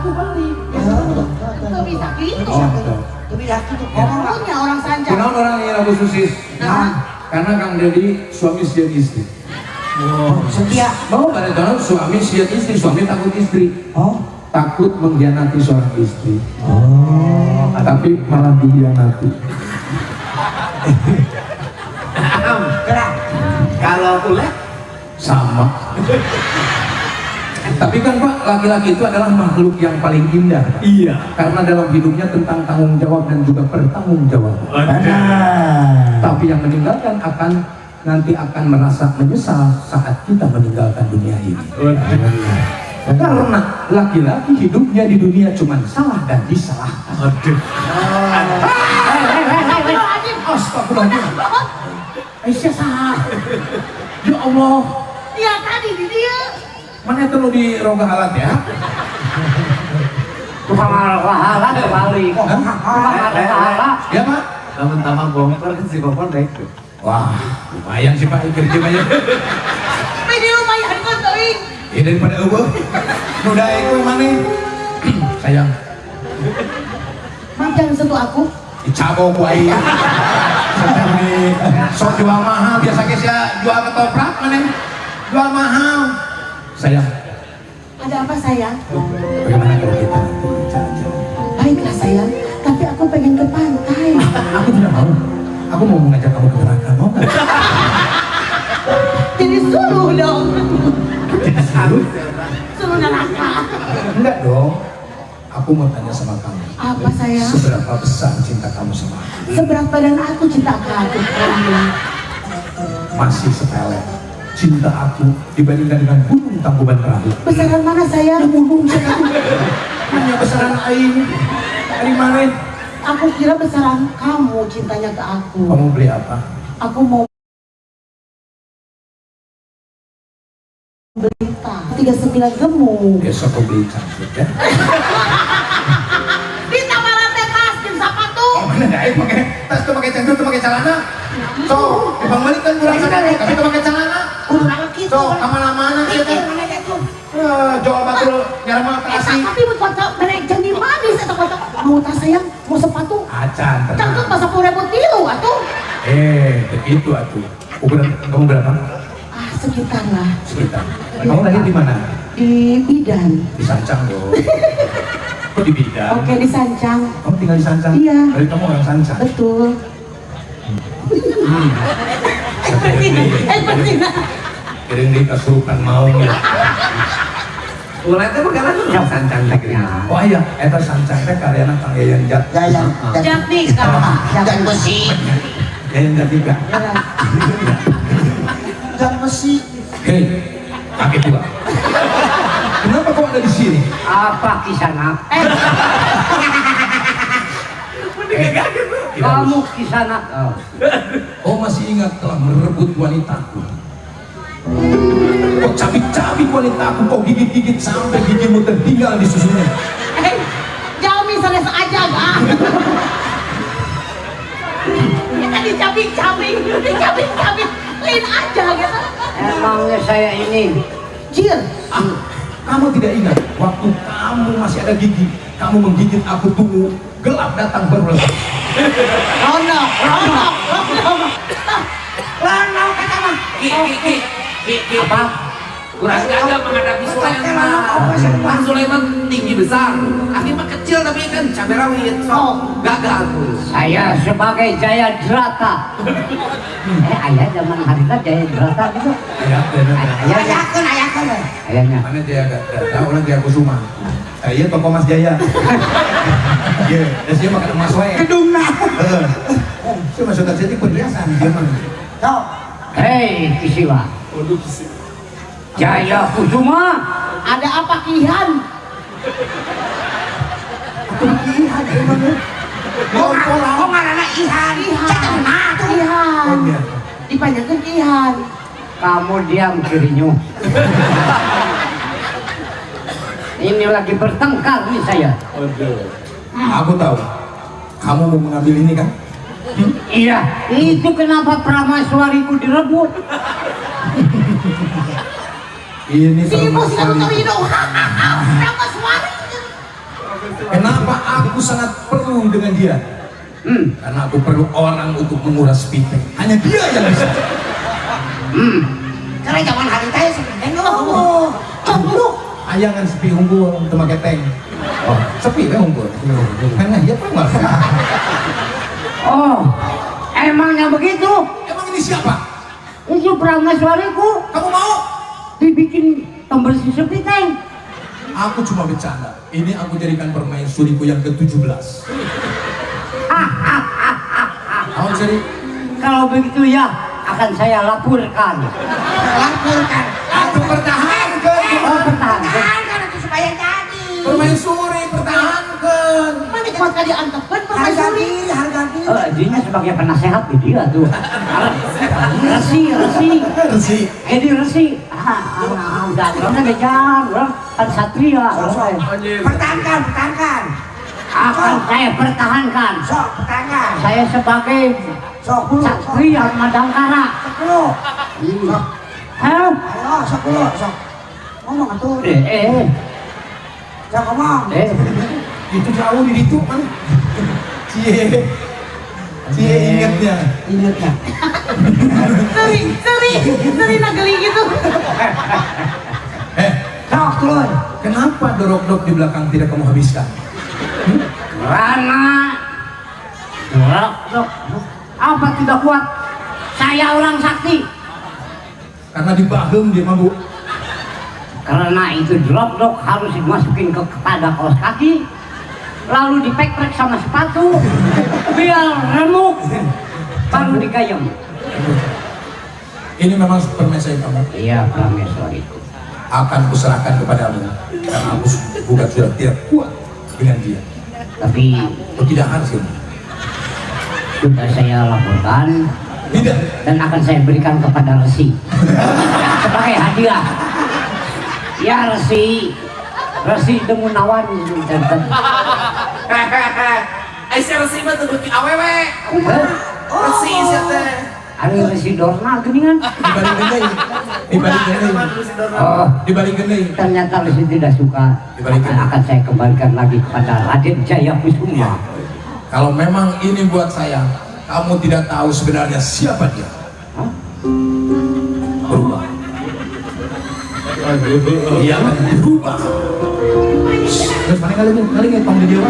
aku beli. Itu bisa gitu. Tapi laki tuh Punya orang Sanjang. Kenapa orang yang aku susis? Karena Kang Dedi suami sian istri. setia. Mau pada tahun suami sian istri, suami takut istri. Takut mengkhianati seorang istri. Tapi malah dihianati. Gerak. Kalau ulet Sama. Tapi kan Pak, laki-laki itu adalah makhluk yang paling indah. Iya. Karena dalam hidupnya tentang tanggung jawab dan juga bertanggung jawab. Tapi yang meninggalkan nanti akan merasa menyesal saat kita meninggalkan dunia ini. Karena laki-laki hidupnya di dunia cuma salah dan disalahkan. Aduh. Astagfirullahaladzim. Aisyah salah. Ya Allah. Iya tadi di dia. Mana itu lo di roga halat ya? tukang halah kembali. Tukang halah. Ya Pak? Taman-taman bongkar kan si Bapak naik tuh. Wah, lumayan sih Pak, kerja banyak. Ini lumayan kan tuh. Ya daripada ubah. Udah itu mana? Sayang, Mang jangan sentuh aku. dicabok ku aing. Sok jual mahal, biasa guys ya jual ketoprak mana? Jual mahal. Sayang, Ada apa sayang? bagaimana kalau kita nanti jalan-jalan? Baiklah sayang, tapi aku pengen ke pantai. Aku tidak mau. Aku mau mengajak kamu ke neraka, mau nggak? Jadi suruh dong. Harus? Suruh neraka. Enggak dong. Aku mau tanya sama kamu. Apa sayang? Seberapa besar cinta kamu sama aku? Seberapa dan aku cinta kamu. Masih sepele. Cinta aku dibandingkan dengan gunung Tangkuban Perahu. Besaran mana sayang? Gunung sayang. Hanya besaran aing. Dari mana? Aku kira besaran kamu cintanya ke aku. Kamu beli apa? Aku mau berita 39 gemuk. Besok aku beli cantik ya. Kita malah tas dan sepatu. Mana dah aing pakai tas tuh pakai cantik tuh pakai celana. So, Bang Malik kan kurang sadar, tapi tuh pakai celana. So, aman-amanan sih tuh. Jual batul nyara mah kasih. Tapi mau foto mereka jadi manis atau foto mau tas sayang mau sepatu. Acan, Cangkut tenang. masa 10.000 tilu atuh. Begitu atuh. Ukuran kamu berapa? Sekitar lah Sekitar. Kamu lahir di mana? di Bidan. Di Sancang dong. Kok di Bidan? Oke di Sancang. Kamu tinggal di Sancang? Iya. Berarti kamu orang Sancang? Betul. Kering di kesurupan mau ya. Ulet itu bukan lagi yang sancang teknya. Oh iya, eta Sancang teh karyana Kang Yayan Jat. Jat nikah. Jat besi. Yayan Jat juga. Jat besi. Hei, kakek tua. Kenapa kau ada di sini? Apa kisana? Tidak Kamu usah. kisana. Oh masih ingat telah merebut wanitaku. Kau cabik-cabik wanitaku, kau gigit-gigit sampai gigimu tertinggal di susunya. Jauh misalnya seaja gak? Kita dicabik-cabik, lain aja gitu. Emangnya saya ini Jir, Kamu tidak ingat waktu kamu masih ada gigi, kamu menggigit aku tunggu gelap datang baru lagi. Rono kata mah. Apa? Kurang gagah menghadapi Sulaiman. Kan Sulaiman tinggi besar, Aki mah kecil tapi kan cabai rawit. So, gagah aku. saya sebagai Jaya Drata. Ayah zaman harita Jaya Drata gitu. Ayahnya. Mana Jaya Data, orang Jaya Kusuma. Iya toko Mas Jaya. Iya, dan dia makan emas wae. Kedungna. Saya masuk ke sini perhiasan dia mah. Hei Kisiwa. Jaya Kusuma. Ada apa Kihan? Oh ngarana Ihan. Kihan. Dipanjangkan Kihan. Kamu diam kirinya. Ini lagi bertengkar nih saya. Aku tahu. Kamu mau mengambil ini kan? Iya, itu kenapa prameswariku direbut? Ini Si ibu si kamu tahu permasalahan. hidung. Nama suara. Kenapa aku sangat perlu dengan dia? Karena aku perlu orang untuk menguras pitek. Hanya dia yang bisa. Karena zaman hari teh sebenarnya loh. Coba Ayangan sepi unggul, tema keteng. Oh, sepi ya unggul. Karena dia pernah. Oh, emangnya begitu? Emang ini siapa? Itu prameswariku Kamu mau? dibikin pembersih sepi teng. Aku cuma bercanda. Ini aku jadikan permaisuriku yang ke-17. Kamu jadi? Kalau begitu ya akan saya laporkan. laporkan. Aku pertahankan. Oh, pertahankan. Pertahankan itu supaya jadi. Permaisuri pertahankan. Mana cepat kali antepkan permaisuri. Harga diri. Dia sebagai penasehat di dia tuh. Resi. Resi. Ini resi. Udah bejaan, orang kan satria. Pertahankan. Akan saya pertahankan. Sok, pertahankan. Saya sebagai Sok dulu. satria Madangkara. Sok dulu. Hah? Ayo, sok dulu. Sok. Ngomong atuh. Sok ngomong. Itu jauh di situ kan. Cie ingatnya. Ingatnya. Seri nageli gitu. Sok turun. Kenapa dorok-dorok di belakang tidak kamu habiskan? Karena dok, apa tidak kuat? Saya orang sakti. Karena di bahem dia mabuk. Karena itu dok harus dimasukin kepada kaos kaki, lalu dipek-pek sama sepatu, biar remuk, baru digayung. Ini memang permaisuri kamu. Iya, prameswari itu. Akan kuserahkan kepadamu. Karena aku bukan sudah tidak kuat dengan dia. Tapi Oh, tidak harus ini. sudah saya laporkan Tidak. dan akan saya berikan kepada resi sebagai hadiah. Ya resi Demunawan. Si resi mah tuh beki awewe. Resi sih teh. Ada resi Dorna geningan. Dibalik gendai. Dibalik gendai. Oh, Dibalik gendai. ternyata resi tidak suka. Akan saya kembalikan lagi kepada Raden Jaya Kusuma. Kalau memang ini buat saya, kamu tidak tahu sebenarnya siapa dia. Hah? Berubah. Dia akan berubah. Terus mana kali ngetong di dewa?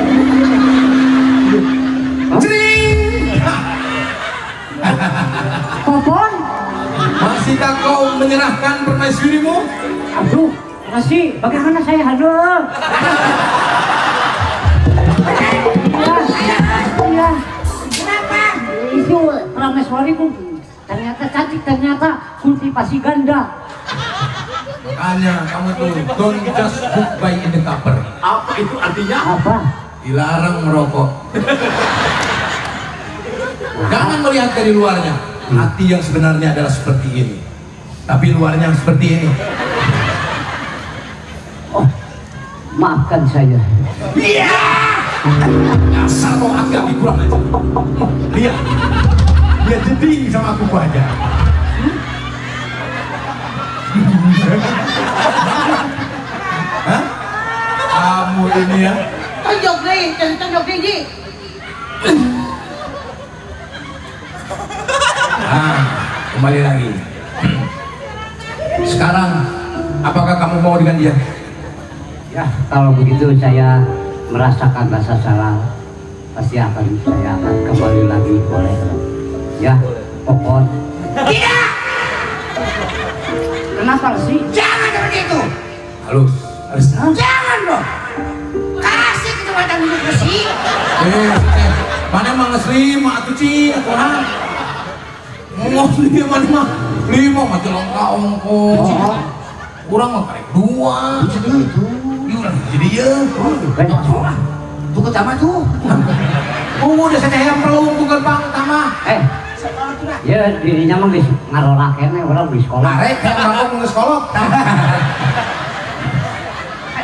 Popon? Masihkah kau menyerahkan permaisurimu? Aduh, masih. Bagaimana saya? Aduh. Iya. Kenapa? Itu prameswari pun ternyata cantik, ternyata kultivasi ganda. Makanya kamu tuh don't just book by in the cover. Apa itu artinya? Apa? Dilarang merokok. Jangan melihat dari luarnya. Hati yang sebenarnya adalah seperti ini. Tapi luarnya seperti ini. Oh, maafkan saya. Iya. Asal kau agak kurang aja. Lihat. Dia jeding sama aku aja. Hah? Kamu ini ya. Tunjuk deh, Ji. Nah, kembali lagi. Sekarang, apakah kamu mau dengan dia? Ya, kalau begitu saya merasakan rasa salah, pasti saya akan kembali lagi, boleh. Ya, Popon. Tidak. Kenapa sih? Jangan seperti itu. Halus. Jangan dong. Kasih kecepatan hidup bersih. Mana emang ngeslima atuh cing, kurang. Ngomong dia mana mah 5 mah jelongka ongko. Kurang mah karek 2. Jadi ya. Tuh ketama tuh. Udah saya yang perlu ke gerbang tama. Ya dirinya mah geus ngarola kene orang di sekolah. Arek yang bangkok ke sekolah.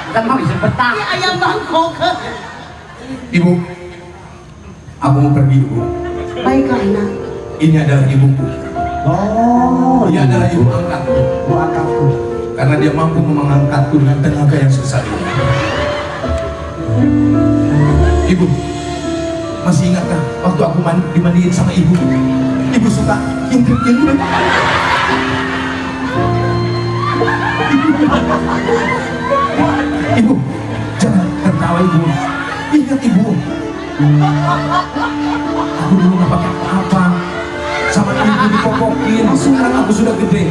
Kita mah bisa betah. Ini ayam Bangkok. Ibu, aku mau pergi ibu. Baiklah, Nak. Ini adalah ibuku. Oh, Dia adalah ibu angkatku. ibu angkatku. Karena dia mampu mengangkatku dengan tenaga yang sebesar ini. Ibu, masih ingatkah waktu aku dimandiin sama ibu? Ibu suka intrik-intrik. Ibu, jangan tertawa ibu. Ingat ibu. Aku dulu nggak pakai apa-apa. Sama ibu dipopokin. Sekarang aku sudah gede.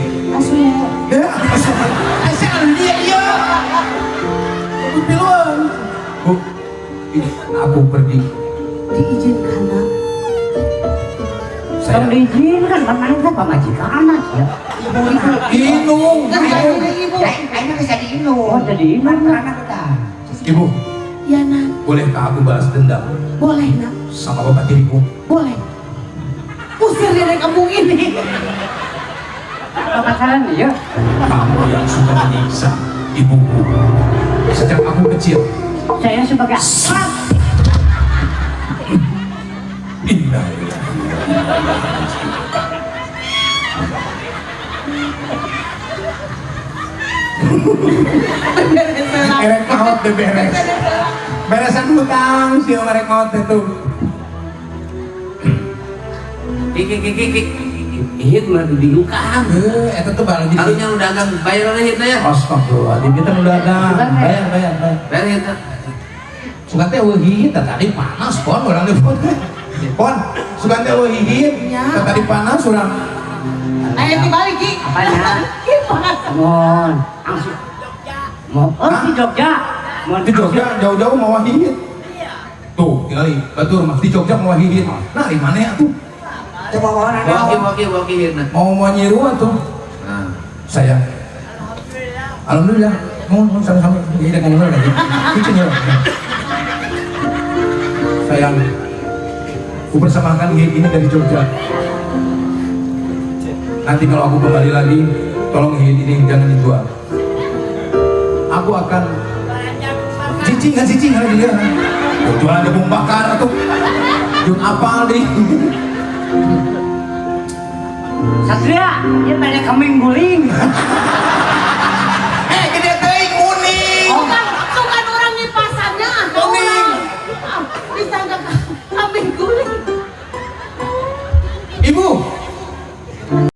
Ya, asal dia ya. Aku piluan. Bu, ini aku pergi. Diizinkan nak. Kalau diizinkan pemain kan pemajikan anak ya. Inung. Kan kayaknya ibu. Kayaknya bisa diinum. Oh jadi mana? Anak kita. Ibu, Ya nak, bolehkah aku balas dendam boleh nak, sama bapak tiriku? boleh. Usir dia dari kampung ini. Apa masalahnya ya? Kamu yang sudah menyiksa ibuku sejak aku kecil. Saya sebagai Indah. Erek maut deh beres. Beresan hutang sih erek maut itu. Kik. Iya mah di lukaan. Itu tuh baru di. Kalinya udah dagang bayar hit ya. Astagfirullahaladzim, kita udah ada. Bayar. Bayar hit. Suka teh hihit, tadi panas pon orang di pon. Pon, suka teh hihit, tadi panas orang. Ayo dibalik Ki. Apanya? Gimana? Mon, langsung. Mau di Jogja. Mau Di Jogja jauh-jauh mau hihit. Tuh, tinggal betul mas di Jogja mau hihit. Nah, di mana ya tuh? Coba orang Waki hit nah. Mau nyiru tuh. Nah. Saya. Alhamdulillah. Mau sama-sama. Jadi ngomong lagi. Itu ya. Sayang, aku persamakan ini dari Jogja. Nanti kalau aku kembali lagi, tolong ini jangan dijual. Aku akan cicing ada dia. Jual ada bumbu bakar atau jual apa nih? Satria, dia tanya kambing guling.